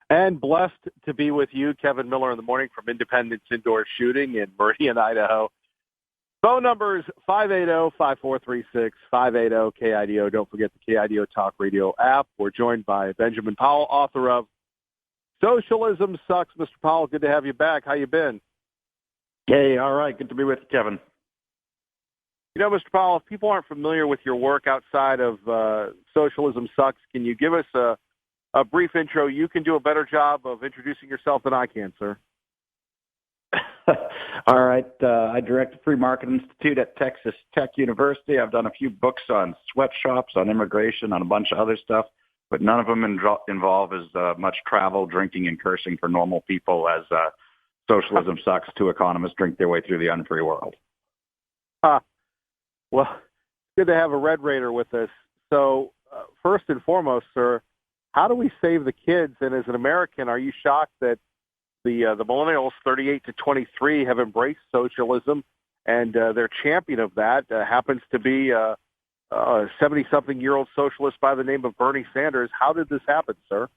And blessed to be with you, Kevin Miller, in the morning from Independence Indoor Shooting in Meridian, Idaho. Phone numbers 580-5436, 580-KIDO. Don't forget the KIDO Talk Radio app. We're joined by Benjamin Powell, author of Socialism Sucks. Mr. Powell, good to have you back. How you been? Hey, all right. Good to be with you, Kevin. You know, Mr. Powell, if people aren't familiar with your work outside of Socialism Sucks, can you give us a brief intro? You can do a better job of introducing yourself than I can, sir. All right. I direct the Free Market Institute at Texas Tech University. I've done a few books on sweatshops, on immigration, on a bunch of other stuff, but none of them involve as much travel, drinking, and cursing for normal people as Socialism Sucks. Two economists drink their way through the unfree world. Well, good to have a Red Raider with us. So, first and foremost, sir, how do we save the kids? And as an American, are you shocked that the millennials, 38 to 23, have embraced socialism, and their champion of that happens to be a 70-something-year-old socialist by the name of Bernie Sanders? How did this happen, sir?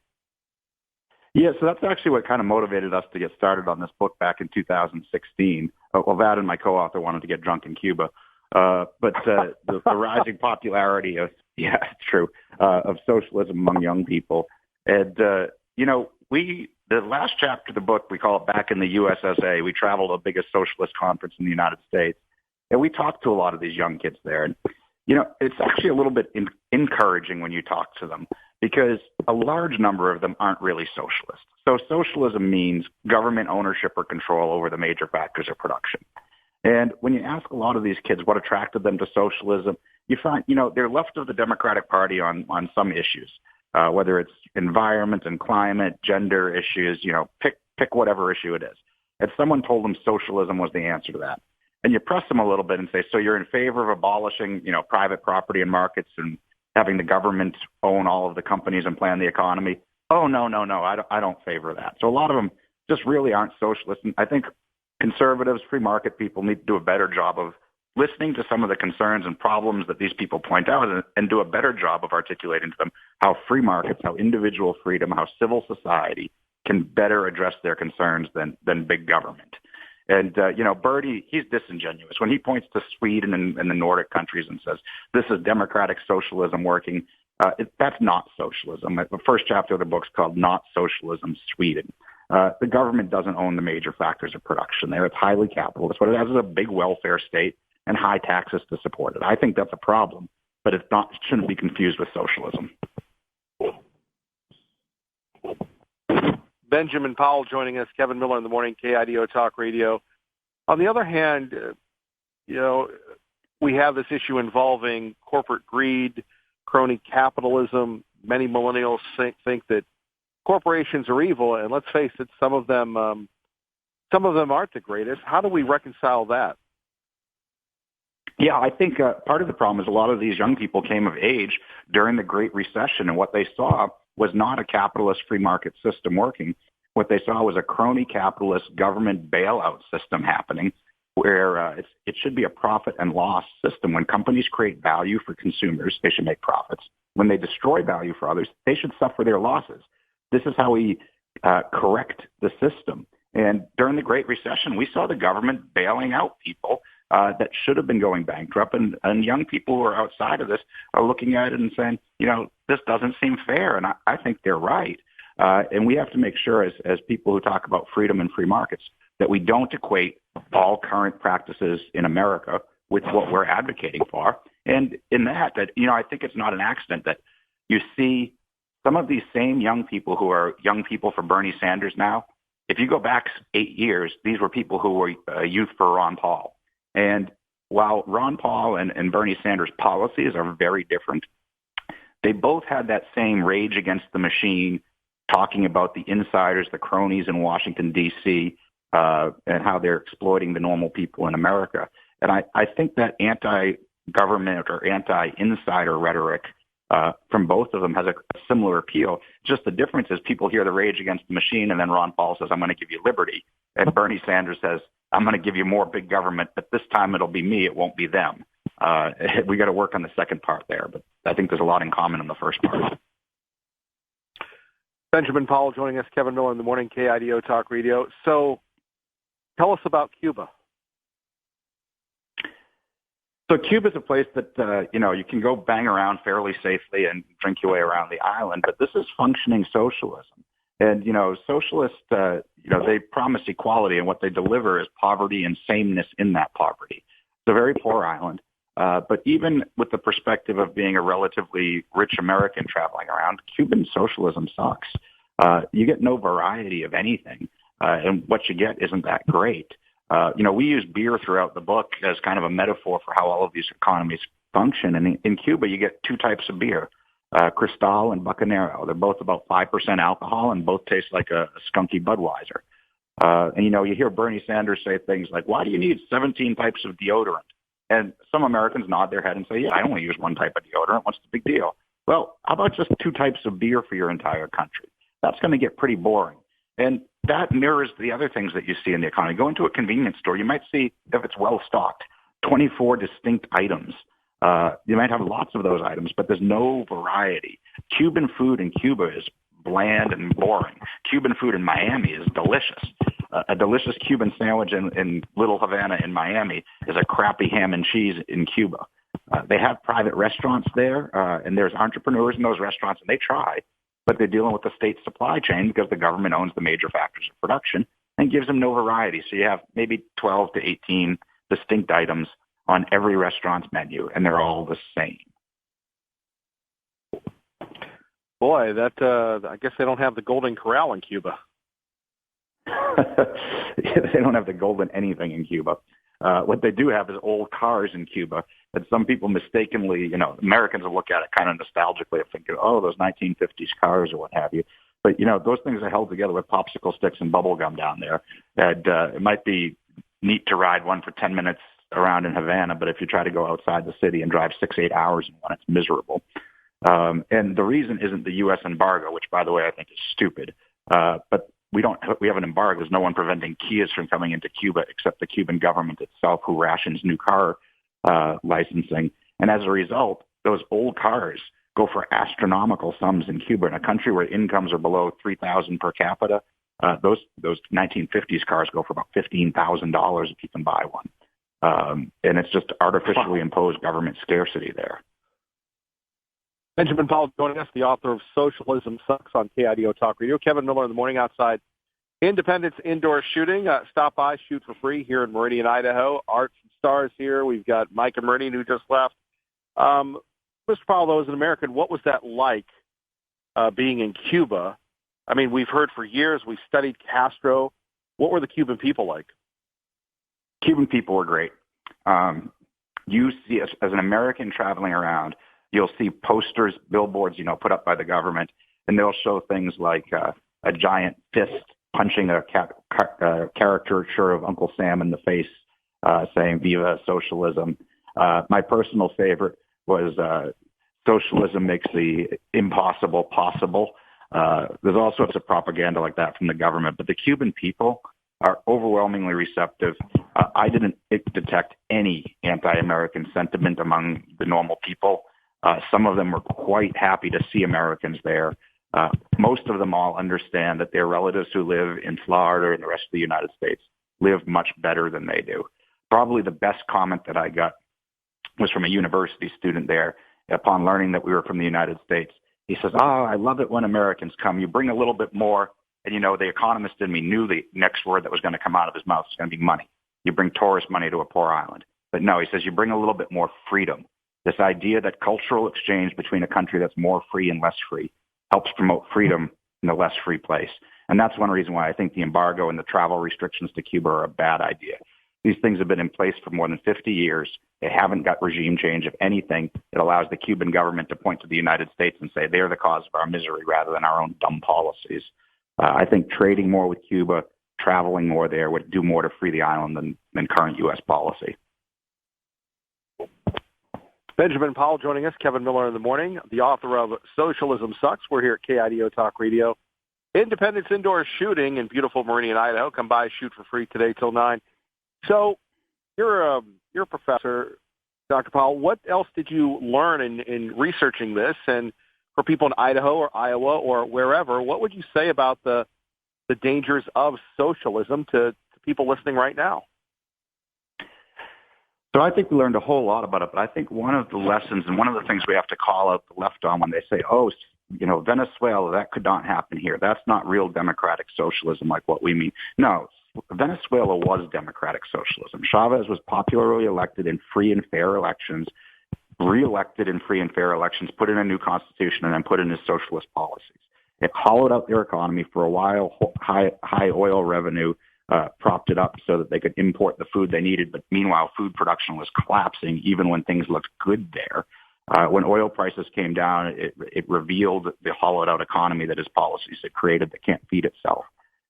Yeah, so that's actually what kind of motivated us to get started on this book back in 2016. Well, that and my co-author wanted to get drunk in Cuba. But the rising popularity of, yeah, it's true, of socialism among young people. And, the last chapter of the book, we call it Back in the USSA. We traveled to the biggest socialist conference in the United States. And we talked to a lot of these young kids there. And, it's actually a little bit encouraging when you talk to them because a large number of them aren't really socialist. So socialism means government ownership or control over the major factors of production. And when you ask a lot of these kids what attracted them to socialism, you find, they're left of the Democratic Party on some issues, whether it's environment and climate, gender issues, pick whatever issue it is. And someone told them socialism was the answer to that. And you press them a little bit and say, so you're in favor of abolishing, private property and markets and having the government own all of the companies and plan the economy? Oh, no, I don't favor that. So a lot of them just really aren't socialists. And I think conservatives, free market people need to do a better job of listening to some of the concerns and problems that these people point out and do a better job of articulating to them how free markets, how individual freedom, how civil society can better address their concerns than big government. And, Bertie, he's disingenuous. When he points to Sweden and the Nordic countries and says, this is democratic socialism working, that's not socialism. The first chapter of the book's called Not Socialism, Sweden. The government doesn't own the major factors of production there. It's highly capitalist. What it has is a big welfare state and high taxes to support it. I think that's a problem, but it shouldn't be confused with socialism. Benjamin Powell joining us, Kevin Miller in the morning, KIDO Talk Radio. On the other hand, we have this issue involving corporate greed, crony capitalism. Many millennials think that corporations are evil, and let's face it, some of them aren't the greatest. How do we reconcile that? Yeah, I think part of the problem is a lot of these young people came of age during the Great Recession, and what they saw was not a capitalist free market system working. What they saw was a crony capitalist government bailout system happening where it should be a profit and loss system. When companies create value for consumers, they should make profits. When they destroy value for others, they should suffer their losses. This is how we correct the system. And during the Great Recession, we saw the government bailing out people that should have been going bankrupt. And young people who are outside of this are looking at it and saying, this doesn't seem fair. And I think they're right. And we have to make sure as people who talk about freedom and free markets that we don't equate all current practices in America with what we're advocating for. And in that, I think it's not an accident that you see some of these same young people who are young people for Bernie Sanders now. If you go back 8 years, these were people who were youth for Ron Paul. And while Ron Paul and Bernie Sanders' policies are very different, they both had that same rage against the machine, talking about the insiders, the cronies in Washington, D.C., and how they're exploiting the normal people in America. And I think that anti-government or anti-insider rhetoric from both of them has a similar appeal. Just the difference is people hear the rage against the machine, and then Ron Paul says, I'm going to give you liberty. And Bernie Sanders says, I'm going to give you more big government, but this time it'll be me, it won't be them. We got to work on the second part there, but I think there's a lot in common in the first part. Benjamin Powell joining us, Kevin Miller in the morning, KIDO Talk Radio. So tell us about Cuba. So Cuba's a place that, you can go bang around fairly safely and drink your way around the island, but this is functioning socialism. And, socialists, they promise equality, and what they deliver is poverty and sameness in that poverty. It's a very poor island. But even with the perspective of being a relatively rich American traveling around, Cuban socialism sucks. You get no variety of anything, and what you get isn't that great. We use beer throughout the book as kind of a metaphor for how all of these economies function. And in Cuba, you get two types of beer, Cristal and Bucanero. They're both about 5% alcohol, and both taste like a skunky Budweiser. And you hear Bernie Sanders say things like, why do you need 17 types of deodorant? And some Americans nod their head and say, yeah, I only use one type of deodorant. What's the big deal? Well, how about just two types of beer for your entire country? That's going to get pretty boring. And that mirrors the other things that you see in the economy. Go into a convenience store. You might see, if it's well stocked, 24 distinct items. You might have lots of those items, but there's no variety. Cuban food in Cuba is bland and boring. Cuban food in Miami is delicious. A delicious Cuban sandwich in Little Havana in Miami is a crappy ham and cheese in Cuba. They have private restaurants there, and there's entrepreneurs in those restaurants, and they try, but they're dealing with the state supply chain because the government owns the major factors of production and gives them no variety. So you have maybe 12 to 18 distinct items on every restaurant's menu, and they're all the same. Boy, I guess they don't have the Golden Corral in Cuba. They don't have the golden anything in Cuba. What they do have is old cars in Cuba that some people mistakenly, Americans will look at it kind of nostalgically and think, oh, those 1950s cars or what have you. But, those things are held together with popsicle sticks and bubble gum down there. And it might be neat to ride one for 10 minutes around in Havana, but if you try to go outside the city and drive 6-8 hours in one, it's miserable. And the reason isn't the U.S. embargo, which, by the way, I think is stupid. But we have an embargo. There's no one preventing Kias from coming into Cuba except the Cuban government itself, who rations new car licensing. And as a result, those old cars go for astronomical sums in Cuba. In a country where incomes are below $3,000 per capita, those 1950s cars go for about $15,000 if you can buy one. And it's just artificially imposed government scarcity there. Benjamin Powell joining us, the author of Socialism Sucks on KIDO Talk Radio. Kevin Miller in the morning outside Independence Indoor Shooting. Stop by, shoot for free here in Meridian, Idaho. Arts and Stars here. We've got Mike in Meridian who just left. Mr. Powell, though, as an American, what was that like being in Cuba? I mean, we've heard for years, we studied Castro. What were the Cuban people like? Cuban people were great. You see, as an American traveling around, you'll see posters, billboards, put up by the government, and they'll show things like a giant fist punching a caricature of Uncle Sam in the face, saying "Viva Socialism." My personal favorite was "Socialism makes the impossible possible." There's all sorts of propaganda like that from the government, but the Cuban people are overwhelmingly receptive. I didn't detect any anti-American sentiment among the normal people. Some of them were quite happy to see Americans there. Most of them all understand that their relatives who live in Florida and the rest of the United States live much better than they do. Probably the best comment that I got was from a university student there. Upon learning that we were from the United States, he says, I love it when Americans come. You bring a little bit more. And, the economist in me knew the next word that was going to come out of his mouth was going to be money. You bring tourist money to a poor island. But no, he says, you bring a little bit more freedom. This idea that cultural exchange between a country that's more free and less free helps promote freedom in a less free place. And that's one reason why I think the embargo and the travel restrictions to Cuba are a bad idea. These things have been in place for more than 50 years. They haven't got regime change. If anything, it allows the Cuban government to point to the United States and say they're the cause of our misery rather than our own dumb policies. I think trading more with Cuba, traveling more there would do more to free the island than current U.S. policy. Benjamin Powell joining us, Kevin Miller in the morning, the author of Socialism Sucks. We're here at KIDO Talk Radio. Independence Indoor Shooting in beautiful Meridian, Idaho. Come by, shoot for free today till 9. So you're a professor, Dr. Powell. What else did you learn in researching this? And for people in Idaho or Iowa or wherever, what would you say about the dangers of socialism to people listening right now? So I think we learned a whole lot about it, but I think one of the lessons and one of the things we have to call out the left on when they say, oh, Venezuela, that could not happen here. That's not real democratic socialism like what we mean. No, Venezuela was democratic socialism. Chavez was popularly elected in free and fair elections, re-elected in free and fair elections, put in a new constitution, and then put in his socialist policies. It hollowed out their economy for a while. High oil revenue propped it up so that they could import the food they needed. But meanwhile, food production was collapsing even when things looked good there. When oil prices came down, it revealed the hollowed-out economy that his policies had created that can't feed itself.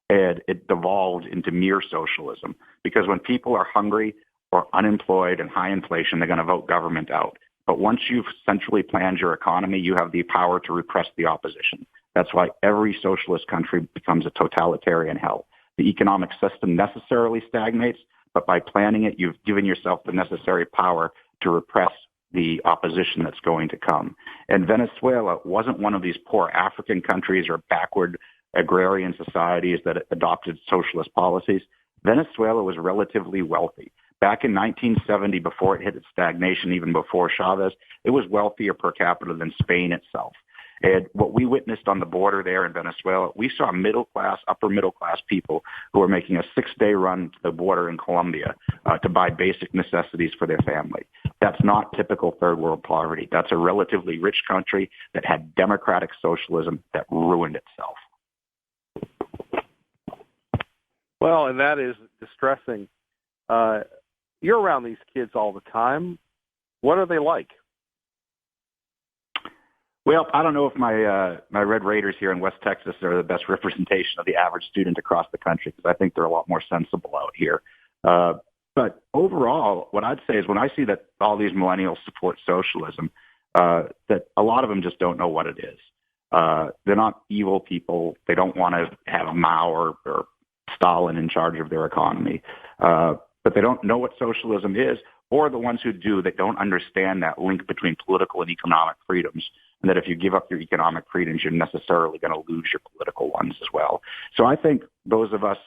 And it devolved into mere socialism because when people are hungry or unemployed and high inflation, they're going to vote government out. But once you've centrally planned your economy, you have the power to repress the opposition. That's why every socialist country becomes a totalitarian hell. The economic system necessarily stagnates, but by planning it, you've given yourself the necessary power to repress the opposition that's going to come. And Venezuela wasn't one of these poor African countries or backward agrarian societies that adopted socialist policies. Venezuela was relatively wealthy. Back in 1970, before it hit its stagnation, even before Chavez, it was wealthier per capita than Spain itself. And what we witnessed on the border there in Venezuela, we saw middle-class, upper-middle-class people who were making a 6-day run to the border in Colombia to buy basic necessities for their family. That's not typical third-world poverty. That's a relatively rich country that had democratic socialism that ruined itself. Well, and that is distressing. You're around these kids all the time. What are they like? Well, I don't know if my Red Raiders here in West Texas are the best representation of the average student across the country because I think they're a lot more sensible out here. But overall, what I'd say is when I see that all these millennials support socialism, that a lot of them just don't know what it is. They're not evil people. They don't want to have Mao or Stalin in charge of their economy. But they don't know what socialism is, or the ones who do that don't understand that link between political and economic freedoms, and that if you give up your economic freedoms, you're necessarily going to lose your political ones as well. So I think those of us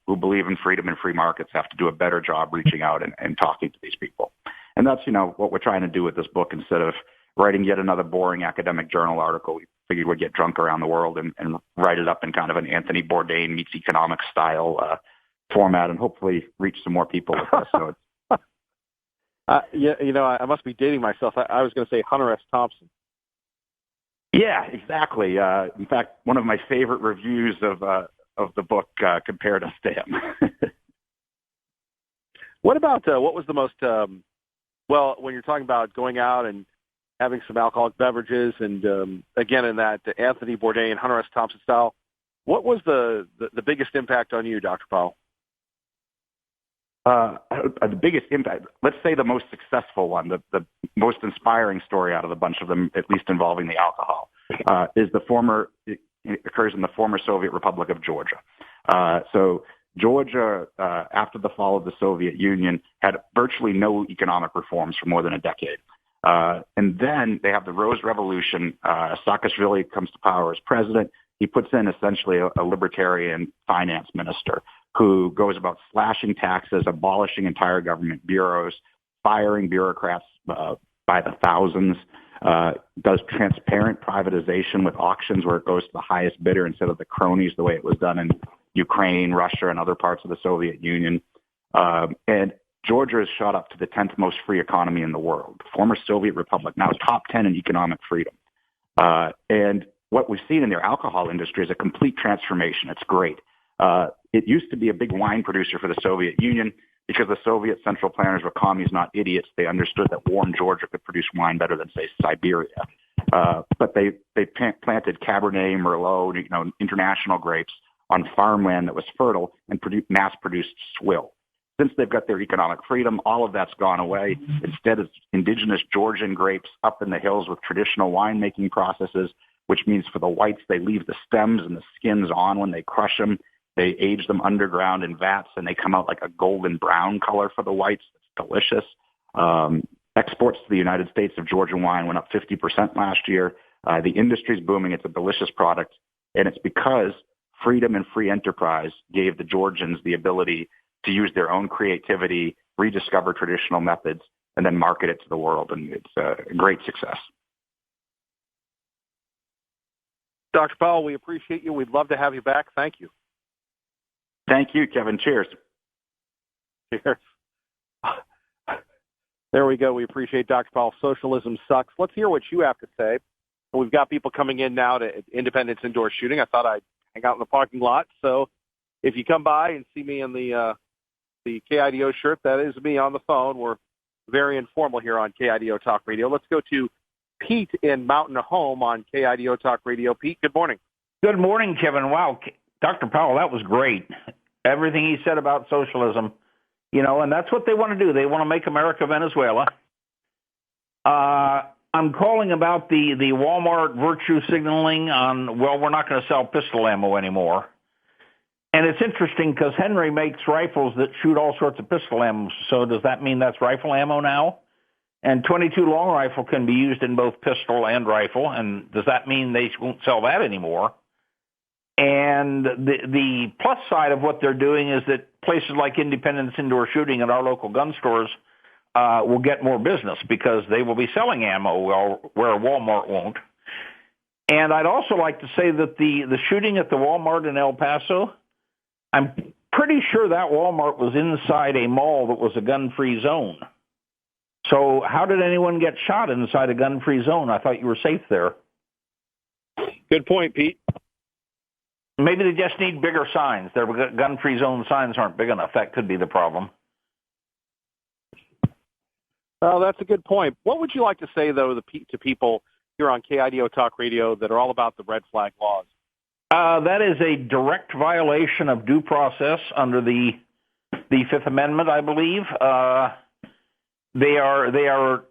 who believe in freedom and free markets have to do a better job reaching out and talking to these people. And that's, what we're trying to do with this book. Instead of writing yet another boring academic journal article, we figured we'd get drunk around the world and write it up in kind of an Anthony Bourdain meets economics style format and hopefully reach some more people with this. So I must be dating myself. I was going to say Hunter S. Thompson. Yeah, exactly. In fact, one of my favorite reviews of the book compared us to him. What about what was the most when you're talking about going out and having some alcoholic beverages and again in that Anthony Bourdain, Hunter S. Thompson style, what was the biggest impact on you, Dr. Powell? The biggest impact, let's say the most successful one, the most inspiring story out of the bunch of them, at least involving the alcohol, it occurs in the former Soviet Republic of Georgia. So Georgia, after the fall of the Soviet Union, had virtually no economic reforms for more than a decade. And then they have the Rose Revolution. Saakashvili comes to power as president. He puts in essentially a libertarian finance minister who goes about slashing taxes, abolishing entire government bureaus, firing bureaucrats by the thousands, does transparent privatization with auctions where it goes to the highest bidder instead of the cronies the way it was done in Ukraine, Russia, and other parts of the Soviet Union. And Georgia has shot up to the 10th most free economy in the world, former Soviet republic, now top 10 in economic freedom. And what we've seen in their alcohol industry is a complete transformation. It's great. It used to be a big wine producer for the Soviet Union because the Soviet central planners were commies, not idiots. They understood that warm Georgia could produce wine better than, say, Siberia. But they planted Cabernet, Merlot, international grapes on farmland that was fertile and mass-produced swill. Since they've got their economic freedom, all of that's gone away. Instead, it's indigenous Georgian grapes up in the hills with traditional winemaking processes, which means for the whites, they leave the stems and the skins on when they crush them. They age them underground in vats, and they come out like a golden brown color for the whites. It's delicious. Exports to the United States of Georgian wine went up 50% last year. The industry's booming. It's a delicious product, and it's because freedom and free enterprise gave the Georgians the ability to use their own creativity, rediscover traditional methods, and then market it to the world. And it's a great success. Dr. Powell, we appreciate you. We'd love to have you back. Thank you. Thank you, Kevin. Cheers. Cheers. There we go. We appreciate Dr. Powell. Socialism sucks. Let's hear what you have to say. We've got people coming in now to Independence Indoor Shooting. I thought I'd hang out in the parking lot. So if you come by and see me in the KIDO shirt, that is me on the phone. We're very informal here on KIDO Talk Radio. Let's go to Pete in Mountain Home on KIDO Talk Radio. Pete, good morning. Good morning, Kevin. Wow, Dr. Powell, that was great. Everything he said about socialism, and that's what they want to do. They want to make America Venezuela. I'm calling about the Walmart virtue signaling on, we're not going to sell pistol ammo anymore. And it's interesting because Henry makes rifles that shoot all sorts of pistol ammo. So does that mean that's rifle ammo now? And .22 long rifle can be used in both pistol and rifle. And does that mean they won't sell that anymore? And the plus side of what they're doing is that places like Independence Indoor Shooting and our local gun stores will get more business because they will be selling ammo where Walmart won't. And I'd also like to say that the shooting at the Walmart in El Paso, I'm pretty sure that Walmart was inside a mall that was a gun-free zone. So how did anyone get shot inside a gun-free zone? I thought you were safe there. Good point, Pete. Maybe they just need bigger signs. Their gun-free zone signs aren't big enough. That could be the problem. Well, that's a good point. What would you like to say, though, to people here on KIDO Talk Radio that are all about the red flag laws? That is a direct violation of due process under the Fifth Amendment, I believe. They are.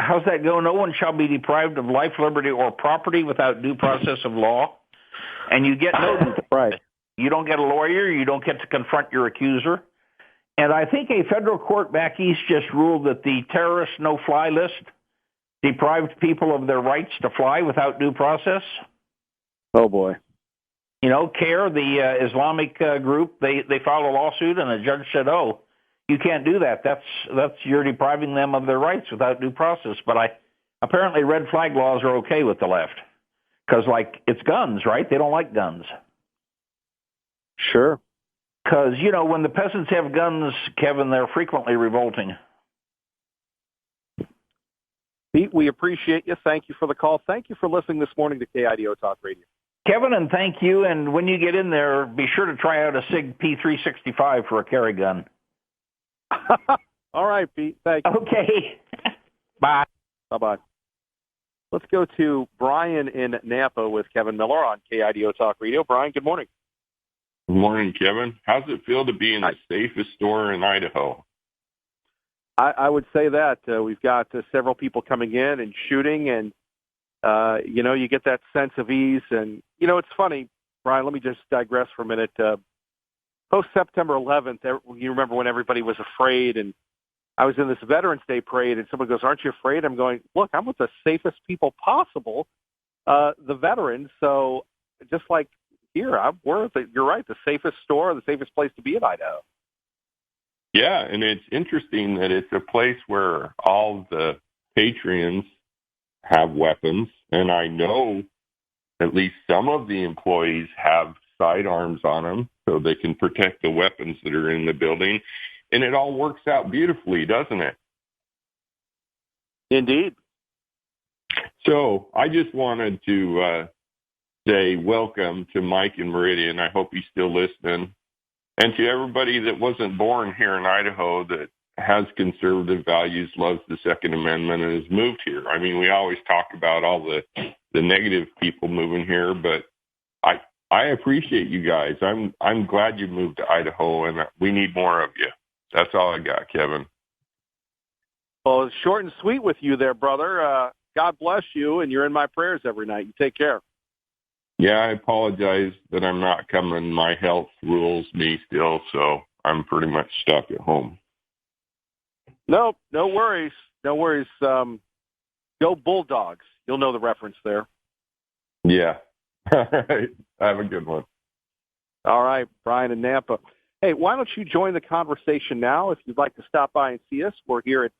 How's that go? No one shall be deprived of life, liberty, or property without due process of law. And you get no right. You don't get a lawyer. You don't get to confront your accuser. And I think a federal court back east just ruled that the terrorist no-fly list deprived people of their rights to fly without due process. Oh, boy. CARE, the Islamic group, they filed a lawsuit, and the judge said, oh, you can't do that. That's you're depriving them of their rights without due process. But apparently red flag laws are okay with the left because, it's guns, right? They don't like guns. Sure. Because, when the peasants have guns, Kevin, they're frequently revolting. Pete, we appreciate you. Thank you for the call. Thank you for listening this morning to KIDO Talk Radio. Kevin, and thank you. And when you get in there, be sure to try out a SIG P365 for a carry gun. All right, Pete. Thank you. Okay. Bye. Bye-bye. Let's go to Brian in Nampa with Kevin Miller on KIDO Talk Radio. Brian, good morning. Good morning, Kevin. How's it feel to be in the safest store in Idaho? I would say that. We've got several people coming in and shooting, and, you get that sense of ease. And, it's funny, Brian, let me just digress for a minute. Post-September 11th, you remember when everybody was afraid, and I was in this Veterans Day parade, and someone goes, aren't you afraid? I'm going, look, I'm with the safest people possible, the veterans. So just like here, you're right, the safest store, the safest place to be in Idaho. Yeah, and it's interesting that it's a place where all the patrons have weapons, and I know at least some of the employees have sidearms on them so they can protect the weapons that are in the building, and it all works out beautifully, doesn't it? Indeed. So I just wanted to say welcome to Mike in Meridian. I hope he's still listening. And to everybody that wasn't born here in Idaho that has conservative values, loves the Second Amendment, and has moved here. I mean, we always talk about all the negative people moving here, but I appreciate you guys. I'm glad you moved to Idaho, and we need more of you. That's all I got, Kevin. Well, it's short and sweet with you there, brother. God bless you, and you're in my prayers every night. You take care. Yeah, I apologize that I'm not coming. My health rules me still, so I'm pretty much stuck at home. No worries. No worries. Go Bulldogs. You'll know the reference there. Yeah. All right. Have a good one. All right, Brian in Nampa. Hey, why don't you join the conversation now if you'd like to stop by and see us. We're here at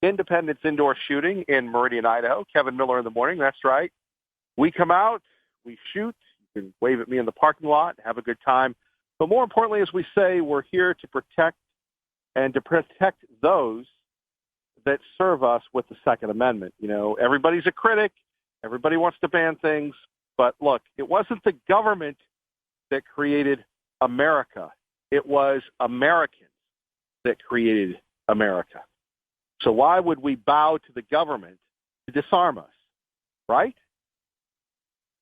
Independence Indoor Shooting in Meridian, Idaho. Kevin Miller in the morning, that's right. We come out, we shoot. You can wave at me in the parking lot, have a good time. But more importantly, as we say, we're here to protect those that serve us with the Second Amendment. You know, everybody's a critic. Everybody wants to ban things. But look, it wasn't the government that created America. It was Americans that created America. So why would we bow to the government to disarm us, right?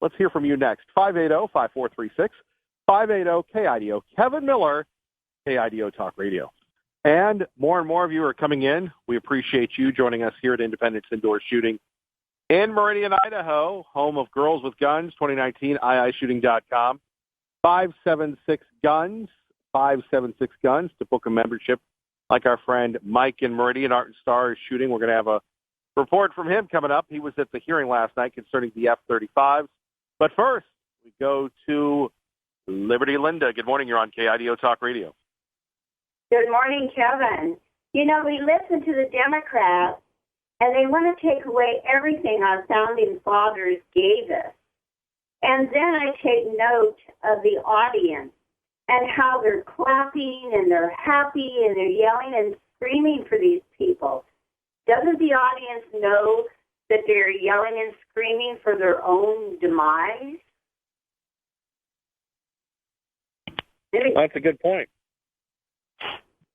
Let's hear from you next. 580-5436, 580-KIDO. Kevin Miller, KIDO Talk Radio. And more of you are coming in. We appreciate you joining us here at Independence Indoor Shooting in Meridian, Idaho, home of Girls with Guns 2019, iishooting.com. 576-GUNS, 576-GUNS to book a membership like our friend Mike in Meridian, Art and Star is shooting. We're going to have a report from him coming up. He was at the hearing last night concerning the F-35s. But first, we go to Liberty Linda. Good morning. You're on KIDO Talk Radio. Good morning, Kevin. You know, we listen to the Democrats, and they want to take away everything our founding fathers gave us. And then I take note of the audience and how they're clapping and they're happy and they're yelling and screaming for these people. Doesn't the audience know that they're yelling and screaming for their own demise? That's a good point.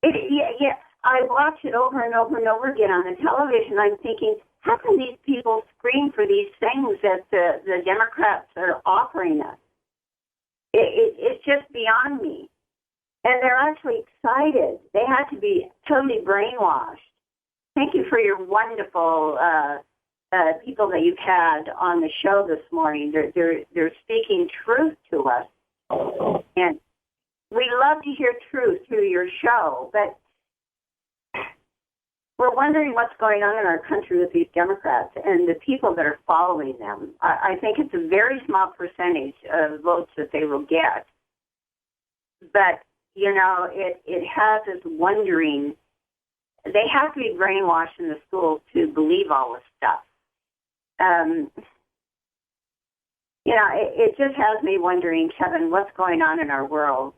Yeah, I watch it over and over and over again on the television. I'm thinking, how can these people scream for these things that the Democrats are offering us? It's just beyond me. And they're actually excited. They had to be totally brainwashed. Thank you for your wonderful people that you've had on the show this morning. They're speaking truth to us. And we love to hear truth through your show, but we're wondering what's going on in our country with these Democrats and the people that are following them. I think it's a very small percentage of votes that they will get. But, you know, it has us wondering. They have to be brainwashed in the schools to believe all this stuff. You know, it just has me wondering, Kevin, what's going on in our world?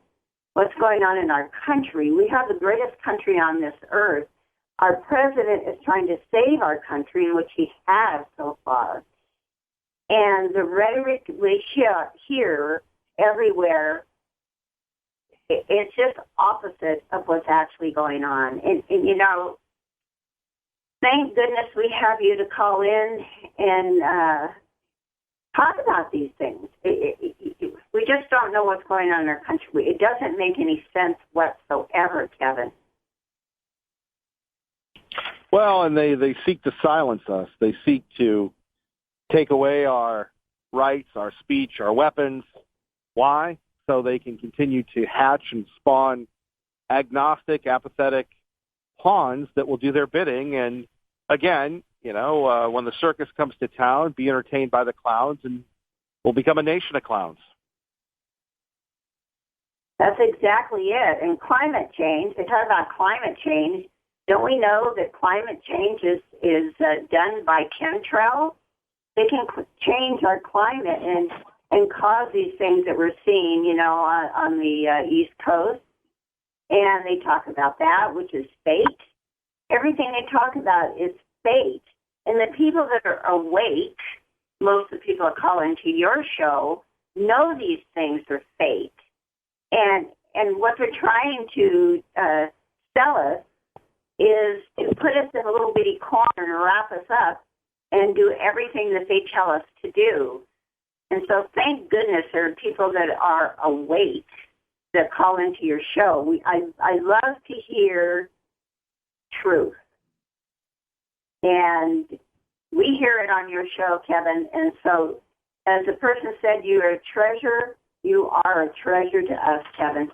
What's going on in our country? We have the greatest country on this earth. Our president is trying to save our country, in which he has so far. And the rhetoric we hear everywhere, it's just opposite of what's actually going on. And you know, thank goodness we have you to call in and talk about these things. We just don't know what's going on in our country. It doesn't make any sense whatsoever, Kevin. Well, and they seek to silence us. They seek to take away our rights, our speech, our weapons. Why? So they can continue to hatch and spawn agnostic, apathetic pawns that will do their bidding. And again, you know, when the circus comes to town, be entertained by the clowns, and we'll become a nation of clowns. That's exactly it. And climate change, they talk about climate change. Don't we know that climate change is done by chemtrails? They can change our climate and cause these things that we're seeing, you know, on the East Coast. And they talk about that, which is fate. Everything they talk about is fate. And the people that are awake, most of the people that call into your show, know these things are fate. And what they're trying to sell us is to put us in a little bitty corner and wrap us up and do everything that they tell us to do. And so thank goodness there are people that are awake that call into your show. I love to hear truth. And we hear it on your show, Kevin. And so as the person said, you are a treasure. You are a treasure to us, Kevin.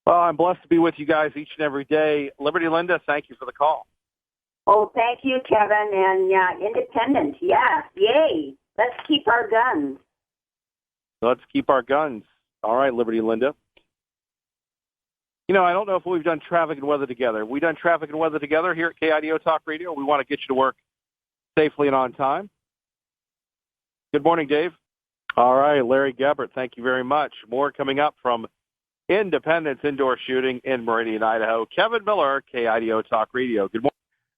Well, I'm blessed to be with you guys each and every day. Liberty Linda, thank you for the call. Oh, thank you, Kevin. And independence, yeah, yay. Let's keep our guns. Let's keep our guns. All right, Liberty Linda. You know, I don't know if we've done traffic and weather together. Have we done traffic and weather together here at KIDO Talk Radio? We want to get you to work safely and on time. Good morning, Dave. All right, Larry Gebert, thank you very much. More coming up from Independence Indoor Shooting in Meridian, Idaho. Kevin Miller, KIDO Talk Radio. Good morning.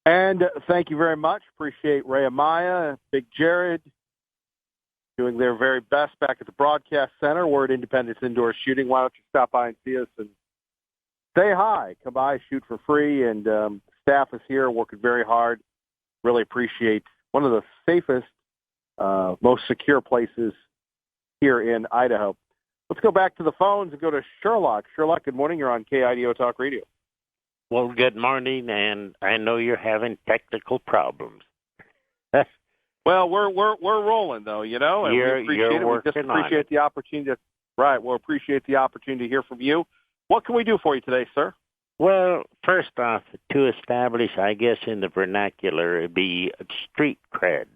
And thank you very much. Appreciate Ray Amaya, Big Jared, doing their very best back at the broadcast center. We're at Independence Indoor Shooting. Why don't you stop by and see us and say hi. Come by, shoot for free, and staff is here working very hard. Really appreciate one of the safest, most secure places here in Idaho. Let's go back to the phones and go to Sherlock. Sherlock, good morning. You're on KIDO Talk Radio. Well, good morning, and I know you're having technical problems. Well, we're rolling though, you know, and we appreciate it. We just appreciate the opportunity. We'll appreciate the opportunity to hear from you. What can we do for you today, sir? Well, first off, to establish, I guess in the vernacular, it'd be street cred.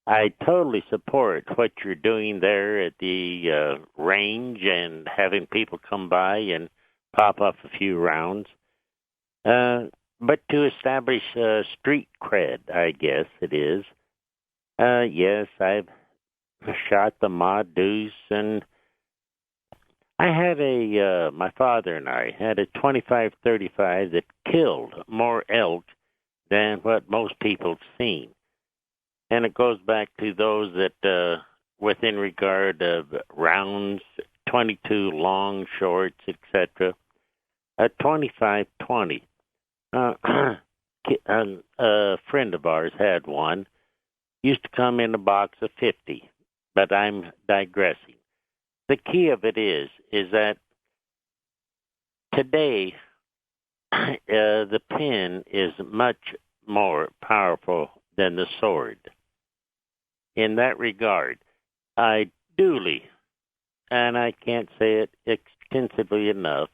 I totally support what you're doing there at the range and having people come by and pop off a few rounds. But to establish street cred, I guess it is. Yes, I've shot the Mod Deuce, and I had my father and I had a 25-35 that killed more elk than what most people have seen. And it goes back to those that, within regard of rounds, 22 long, shorts, etc. A 25-20. A friend of ours had one. Used to come in a box of 50, but I'm digressing. The key of it is that today the pen is much more powerful than the sword. In that regard, I duly, and I can't say it extensively enough,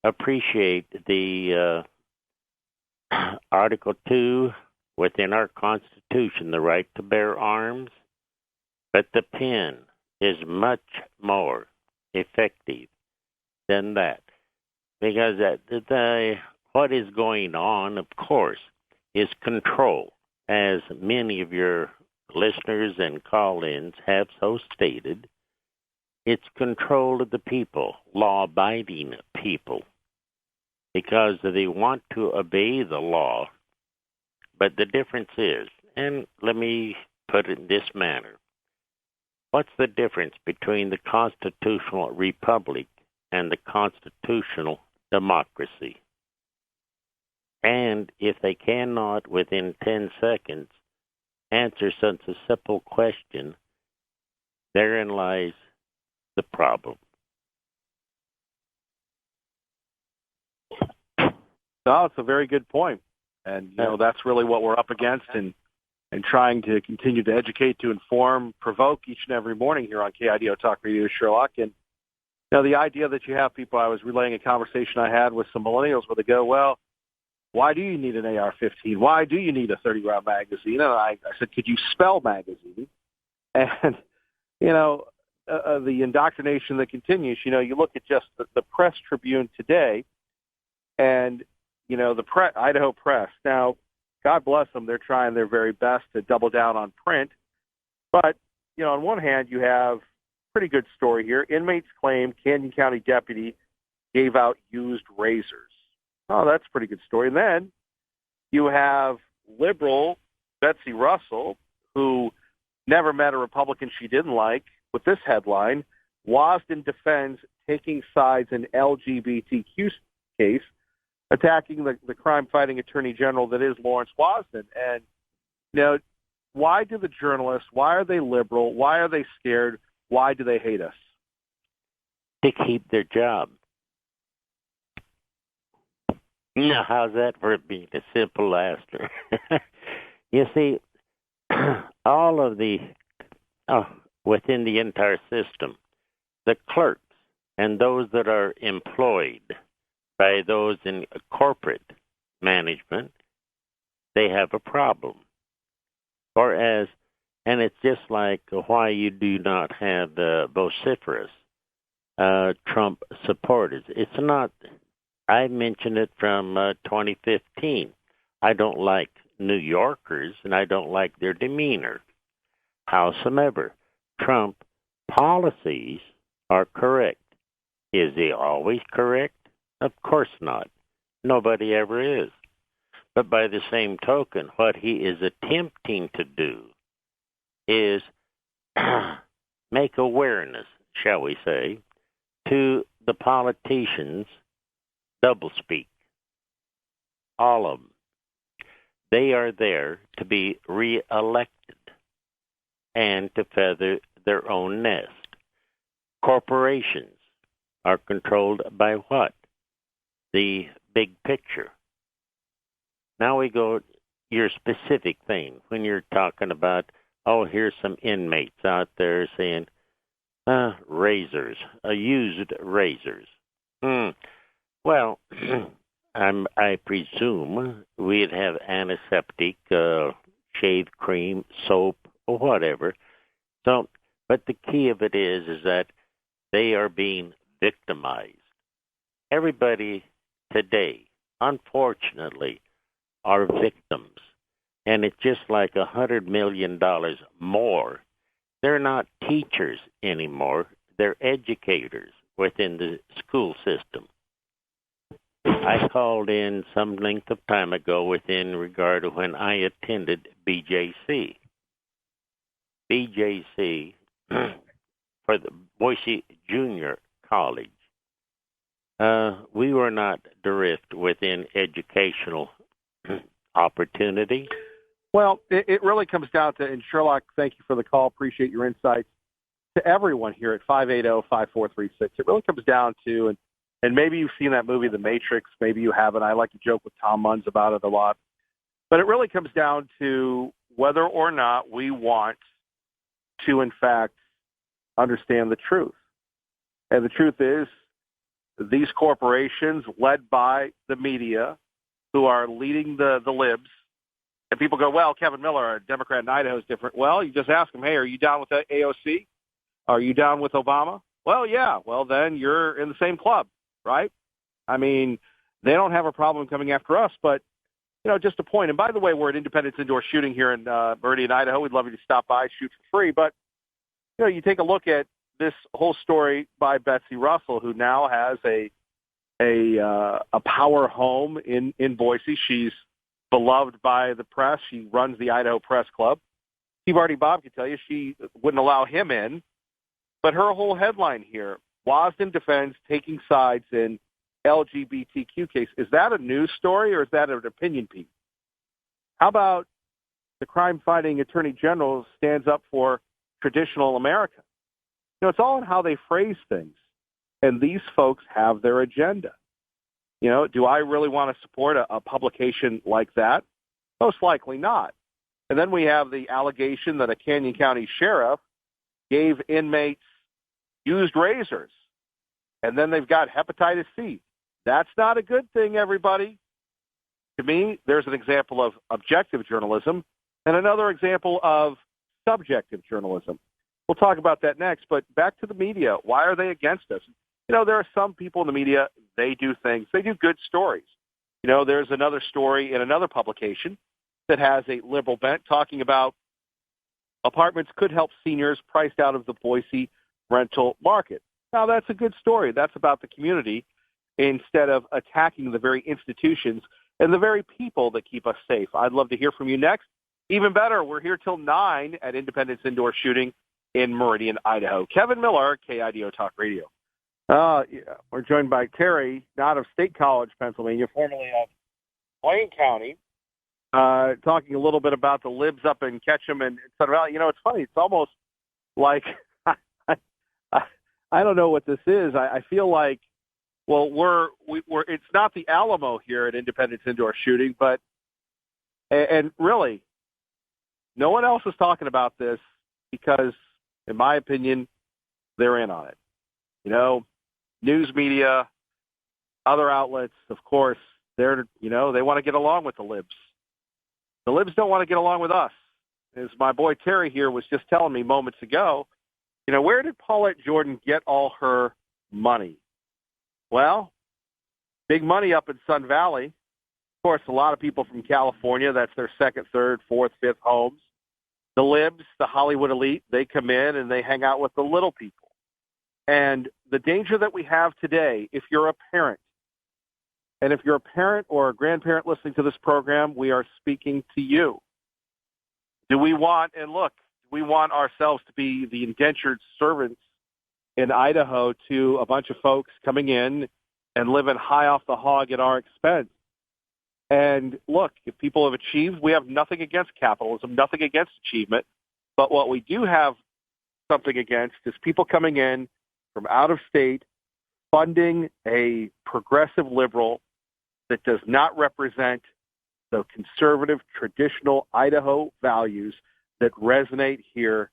appreciate the Article 2 within our Constitution, the right to bear arms, but the pen is much more effective than that. Because what is going on, of course, is control, as many of your listeners and call-ins have so stated. It's control of the people, law-abiding people, because they want to obey the law. But the difference is, and let me put it in this manner, what's the difference between the constitutional republic and the constitutional democracy? And if they cannot, within 10 seconds, answer such a simple question, therein lies the problem. No, it's a very good point. And, you know, that's really what we're up against and trying to continue to educate, to inform, provoke each and every morning here on KIDO Talk Radio, Sherlock. And, you know, the idea that you have people, I was relaying a conversation I had with some millennials where they go, well, why do you need an AR-15? Why do you need a 30-round magazine? And I said, could you spell magazine? And, you know, the indoctrination that continues, you know, you look at just the Press Tribune today and, you know, the Idaho Press. Now, God bless them, they're trying their very best to double down on print. But, you know, on one hand, you have a pretty good story here. Inmates claim Canyon County deputy gave out used razors. Oh, that's a pretty good story. And then you have liberal Betsy Russell, who never met a Republican she didn't like, with this headline, Wasden defends taking sides in LGBTQ case, attacking the crime-fighting attorney general that is Lawrence Wasden. And, you know, why do the journalists, why are they liberal? Why are they scared? Why do they hate us? To keep their job. Now, how's that for being a simple answer? You see, all of the, within the entire system, the clerks and those that are employed by those in corporate management they have a problem. Whereas, and it's just like why you do not have vociferous Trump supporters. It's not, I mentioned it from 2015. I don't like New Yorkers, and I don't like their demeanor. Howsoever, Trump policies are correct. Is he always correct? Of course not. Nobody ever is. But by the same token, what he is attempting to do is make awareness, shall we say, to the politicians doublespeak. All of them. They are there to be reelected and to feather their own nest. Corporations are controlled by what? The big picture. Now we go your specific thing. When you're talking about, oh, here's some inmates out there saying, razors, used razors. Well, I presume we'd have antiseptic, shave cream, soap, or whatever. So, but the key of it is that they are being victimized. Everybody today, unfortunately, are victims. And it's just like $100 million more. They're not teachers anymore. They're educators within the school system. I called in some length of time ago within regard to when I attended BJC. BJC for the Boise Junior College. We were not bereft within educational opportunity. Well, it really comes down to, and Sherlock, thank you for the call. Appreciate your insights. To everyone here at 580-5436, it really comes down to, and maybe you've seen that movie, The Matrix. Maybe you haven't. I like to joke with Tom Munz about it a lot. But it really comes down to whether or not we want to, in fact, understand the truth. And the truth is, these corporations, led by the media, who are leading the libs, and people go, well, Kevin Miller, a Democrat in Idaho, is different. Well, you just ask them, hey, are you down with the AOC? Are you down with Obama? Well, yeah. Well, then you're in the same club, right? I mean, they don't have a problem coming after us, but, just a point. And by the way, we're at Independence Indoor Shooting here in Meridian, Idaho. We'd love you to stop by, shoot for free. But, you take a look at this whole story by Betsy Russell, who now has a power home in Boise. She's beloved by the press. She runs the Idaho Press Club. Steve Artie Bob can tell you she wouldn't allow him in. But her whole headline here, Wasden defends taking sides in LGBTQ case. Is that a news story or is that an opinion piece? How about the crime-fighting attorney general stands up for traditional America? It's all in how they phrase things. And these folks have their agenda. Do I really want to support a publication like that? Most likely not. And then we have the allegation that a Canyon County sheriff gave inmates used razors. And then they've got hepatitis C. That's not a good thing, everybody. To me, there's an example of objective journalism and another example of subjective journalism. We'll talk about that next, but back to the media. Why are they against us? There are some people in the media, they do things. They do good stories. There's another story in another publication that has a liberal bent talking about apartments could help seniors priced out of the Boise rental market. Now, that's a good story. That's about the community instead of attacking the very institutions and the very people that keep us safe. I'd love to hear from you next. Even better, we're here till 9 at Independence Indoor Shooting in Meridian, Idaho. Kevin Miller, KIDO Talk Radio. We're joined by Terry, out of State College, Pennsylvania, formerly of Wayne County, talking a little bit about the libs up in Ketchum and Central Valley. It's funny. It's almost like I don't know what this is. I feel like, well, we're it's not the Alamo here at Independence Indoor Shooting, but and really, no one else is talking about this because, in my opinion, they're in on it. News media, other outlets, of course, they want to get along with the libs. The libs don't want to get along with us. As my boy Terry here was just telling me moments ago, where did Paulette Jordan get all her money? Well, big money up in Sun Valley. Of course, a lot of people from California, that's their second, third, fourth, fifth homes. The libs, the Hollywood elite, they come in and they hang out with the little people. And the danger that we have today, if you're a parent, and if you're a parent or a grandparent listening to this program, we are speaking to you. Do we want ourselves to be the indentured servants in Idaho to a bunch of folks coming in and living high off the hog at our expense? And look, if people have achieved, we have nothing against capitalism, nothing against achievement. But what we do have something against is people coming in from out of state, funding a progressive liberal that does not represent the conservative, traditional Idaho values that resonate here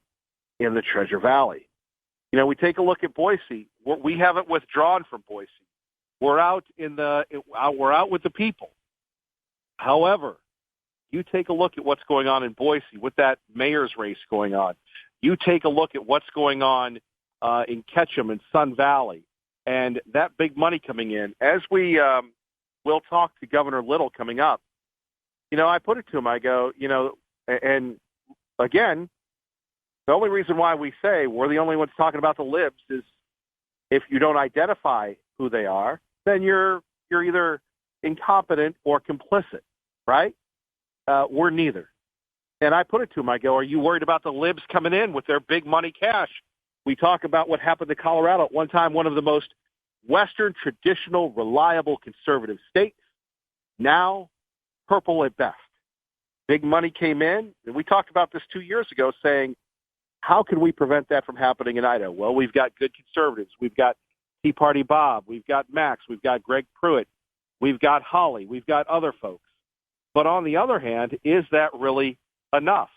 in the Treasure Valley. We take a look at Boise. We haven't withdrawn from Boise. We're out with the people. However, you take a look at what's going on in Boise with that mayor's race going on. You take a look at what's going on in Ketchum and Sun Valley, and that big money coming in. As we'll talk to Governor Little coming up. I put it to him. I go, and again, the only reason why we say we're the only ones talking about the libs is if you don't identify who they are, then you're either incompetent or complicit, right? We're neither. And I put it to him. I go, are you worried about the libs coming in with their big money cash? We talk about what happened to Colorado at one time, one of the most Western, traditional, reliable, conservative states. Now, purple at best. Big money came in, and we talked about this 2 years ago, saying, how can we prevent that from happening in Idaho? Well, we've got good conservatives. We've got Tea Party Bob. We've got Max. We've got Greg Pruitt. We've got Holly. We've got other folks. But on the other hand, is that really enough?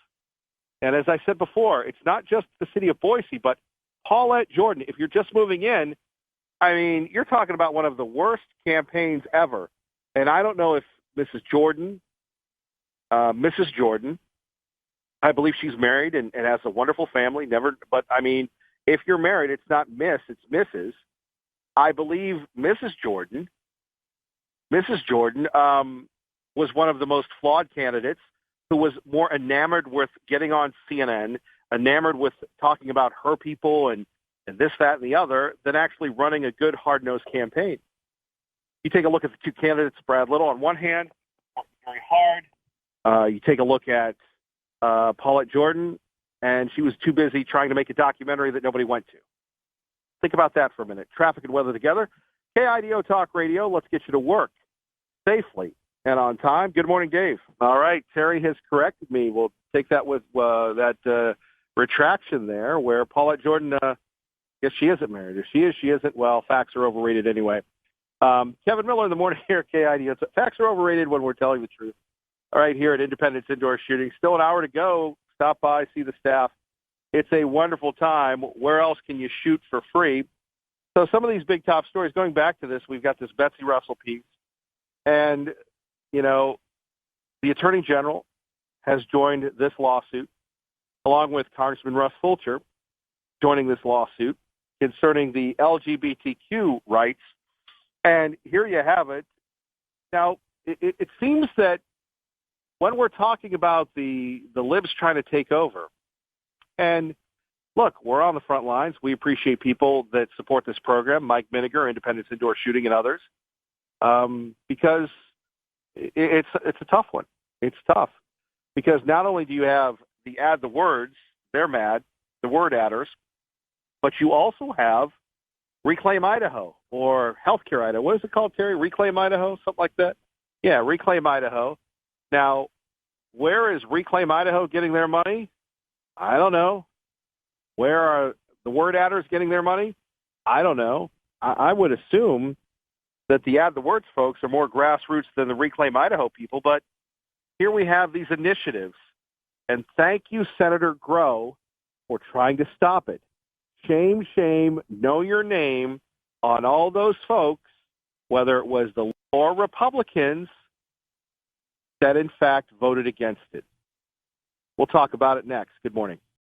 And as I said before, it's not just the city of Boise, but Paulette Jordan. If you're just moving in, you're talking about one of the worst campaigns ever. And I don't know if Mrs. Jordan, I believe she's married and has a wonderful family. But if you're married, it's not Miss, it's Mrs. I believe Mrs. Jordan was one of the most flawed candidates, who was more enamored with getting on CNN, enamored with talking about her people and this, that, and the other, than actually running a good, hard-nosed campaign. You take a look at the two candidates, Brad Little on one hand, very hard. You take a look at Paulette Jordan, and she was too busy trying to make a documentary that nobody went to. Think about that for a minute. Traffic and weather together. KIDO Talk Radio, let's get you to work safely and on time. Good morning, Dave. All right, Terry has corrected me. We'll take that with that retraction there, where Paulette Jordan, yes, she isn't married. If she is, she isn't. Well, facts are overrated anyway. Kevin Miller in the morning here, KIDO. Facts are overrated when we're telling the truth. All right, here at Independence Indoor Shooting. Still an hour to go. Stop by, see the staff. It's a wonderful time. Where else can you shoot for free? So some of these big top stories, going back to this, we've got this Betsy Russell piece. And, the Attorney General has joined this lawsuit, along with Congressman Russ Fulcher, joining this lawsuit concerning the LGBTQ rights. And here you have it. Now, it seems that when we're talking about the libs trying to take over, and look, we're on the front lines. We appreciate people that support this program, Mike Miniger, Independence Indoor Shooting, and others, because it's a tough one. It's tough because not only do you have the add the words, they're mad, the word adders, but you also have Reclaim Idaho or Healthcare Idaho. What is it called, Terry? Reclaim Idaho? Something like that? Yeah, Reclaim Idaho. Now, where is Reclaim Idaho getting their money? I don't know. Where are the word adders getting their money? I don't know. I would assume that the Add the Words folks are more grassroots than the Reclaim Idaho people, but here we have these initiatives. And thank you, Senator Groh, for trying to stop it. Shame, shame, know your name on all those folks, whether it was the lower Republicans that, in fact, voted against it. We'll talk about it next. Good morning.